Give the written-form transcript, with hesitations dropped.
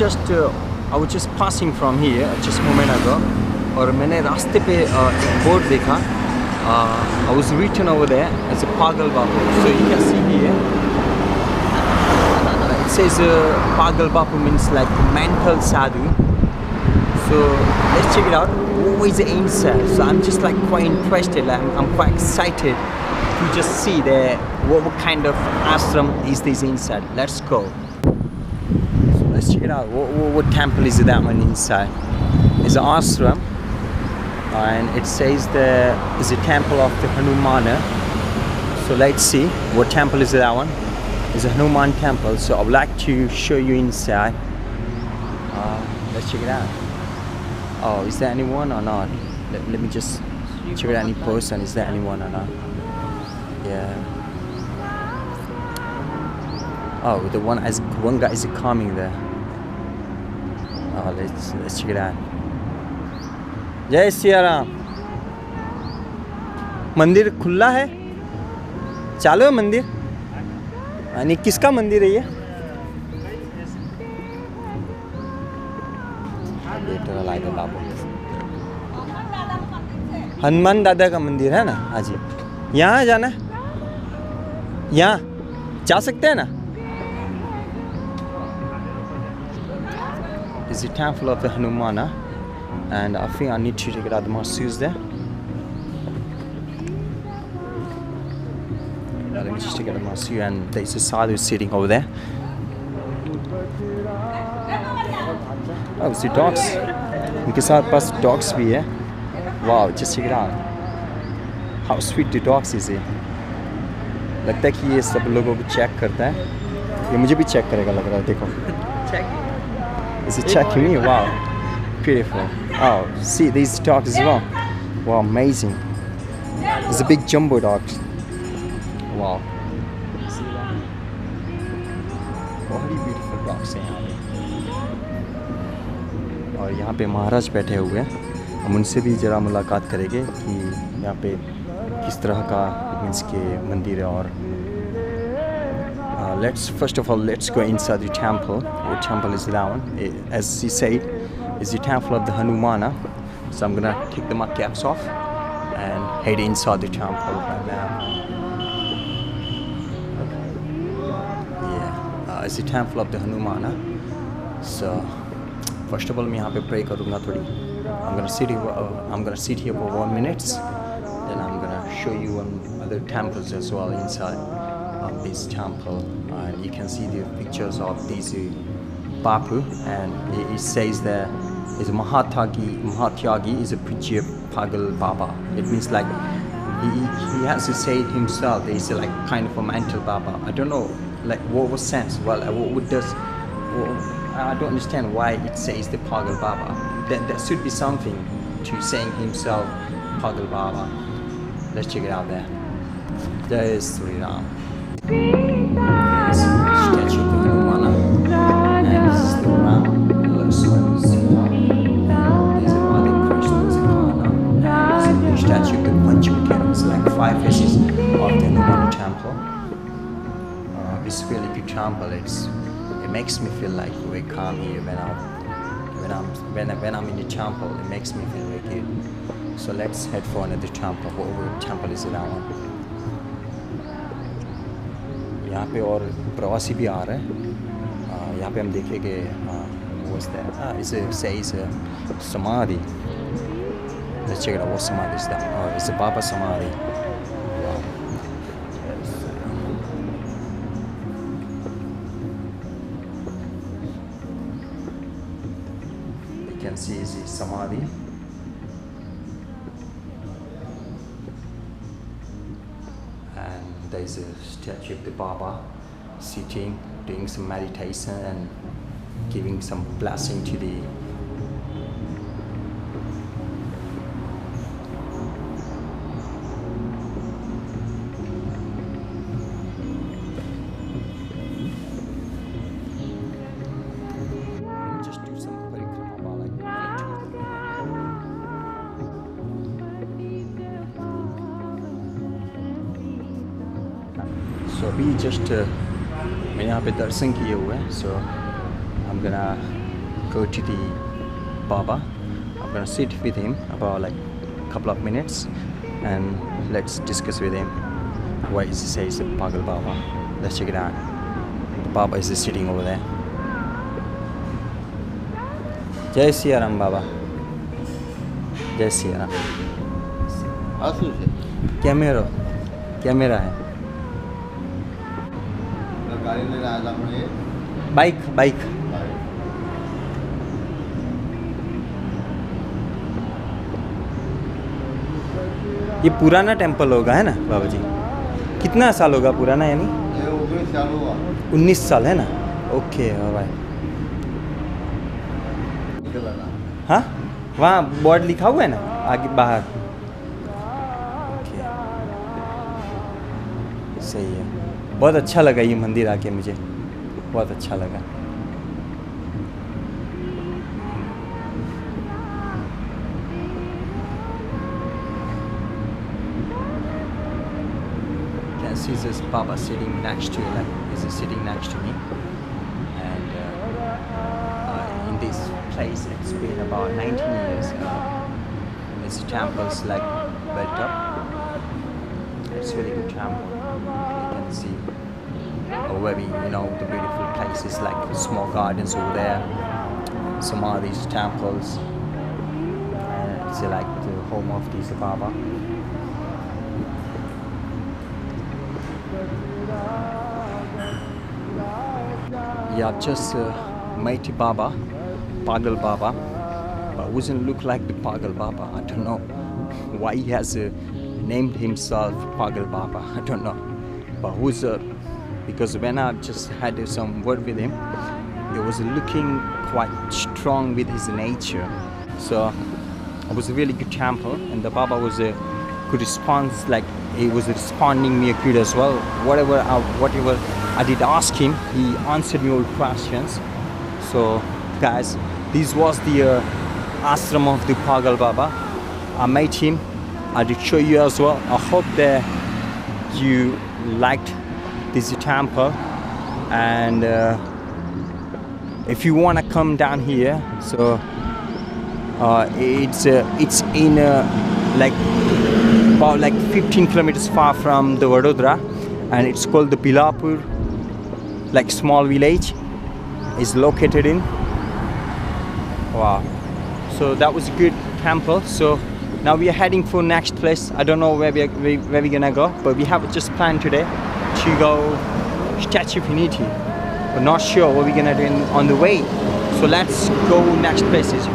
I was just passing from here just a moment ago, और मैंने रास्ते पे एक बोर्ड देखा. I was written over there as a Pagal Bapu. So you can see here. It says Pagal Bapu means like mental sadhu. So let's check it out. What is the inside? So I'm just like quite interested. I'm quite excited to just see what kind of ashram is this inside. Let's go. So let's check it out. What temple is that one inside? It's an ashram, and it says there is a temple of the Hanuman. So let's see what temple is that one. It's a Hanuman temple. So I would like to show you inside. Let's check it out. Oh, is there anyone or not? Let me just check out any person. Is there anyone or not? Yeah. Oh, the one guy is coming there. Oh, let's check it out. जय सिया राम. मंदिर खुला है, चालू है मंदिर. आणि किसका मंदिर है ये? हनुमान दादा का मंदिर है ना. हाँ जी. यहाँ जाना है, यहाँ जा सकते हैं ना. It's the temple of the Hanuman, and I think I need to take it out the masseuse there. Let me just take out the masseuse, and there's a sadhu sitting over there. Oh, it's the dogs. इनके साथ पास dogs भी है. Wow, just check it out. How sweet the dogs is here. लगता है कि ये सब लोगों को चेक करता है. ये मुझे भी चेक करेगा लग रहा है. देखो. Check. Is it checking me? Wow, beautiful. Oh, see these dogs as well. Wow, amazing. There's a big jumbo dogs. Wow. See that? बहुत ही beautiful dogs हैं यहाँ पे. और यहाँ पे महाराज बैठे हुए हैं. हम उनसे भी ज़रा मुलाकात करेंगे कि यहाँ पे किस तरह का मीन्स के मंदिर है. और first of all let's go inside the temple. What temple is that one? As he said, is the temple of the Hanumana. So I'm gonna take the mud caps off and head inside the temple right now. Yeah, it's the temple of the Hanumana. So first of all मैं यहाँ पे pray करूँगा थोड़ी. I'm gonna sit here for 1 minute. Then I'm gonna show you other temples as well inside of this temple. And you can see the pictures of these Bapu, and it says there is Mahatyagi is a preacher Pagal Baba. It means like he has to say it himself. He's like kind of a mental Baba. I don't know like what sense. Well, I don't understand why it says the Pagal Baba. There should be something to saying himself Pagal Baba. Let's check it out there. There is Sri Ram. Statue of the Hanuman, and this is the Ram. Looks so small. There's a Radha Krishna, there's a Krishna, and there's a new statue of the Panchmukhi. It's like 5 faces of the Hanuman temple. It's really big temple. It makes me feel like very calm here when I'm in the temple. It makes me feel very good. So let's head for another temple. What temple is it that one? यहाँ पे और प्रवासी भी आ रहे हैं. यहाँ पे हम देखेंगे what's that? It says Samadhi. Let's check it out. What Samadhi is that? Oh, it's a Baba Samadhi. Wow. You can see it's a Samadhi. There's a statue of the Baba sitting, doing some meditation and giving some blessing to the just do some parikrama like So अभी just मैंने यहाँ पे दर्शन किए हुए हैं. So I'm gonna go to the Baba. I'm gonna sit with him about like a couple of minutes and let's discuss with him why he says Pagal Baba. Let's check it out. The Baba is just sitting over there. Jai Siya Ram Baba. Jai Siya Ram. Camera है. Bike ये पुराना temple होगा है ना बाबा जी? कितना साल होगा पुराना यानी? 19 साल हुआ. 19 साल है ना? ओके बाबा. हाँ वहाँ बोर्ड लिखा हुआ है ना आगे बाहर. सही है. बहुत अच्छा लगा ये मंदिर आके, मुझे बहुत अच्छा लगा. Can see this Baba sitting next to, like is sitting next to me, and in this place it's been about 19 years. This temple's like built up. It's really good temple. You can see very, the beautiful places like small gardens over there. Some of these temples. It's like the home of this Baba. Yeah, just mighty Baba, Pagal Baba, but doesn't look like the Pagal Baba. I don't know why he has named himself Pagal Baba. I don't know, but because when I just had some word with him, he was looking quite strong with his nature. So it was a really good temple, and the Baba was a good response. Like he was responding me good as well. Whatever I did ask him, he answered me all questions. So guys, this was the ashram of the Pagal Baba. I met him. I did show you as well. I hope that you liked this temple, and if you want to come down here, so it's in like about like 15 kilometers far from the Vadodara, and it's called the BHILAPUR, like small village is located in. Wow, so that was a good temple. So now we are heading for next place. I don't know where we're gonna go, but we have just planned today to go Statue of Unity, but not sure what we're gonna do on the way. So let's go next places.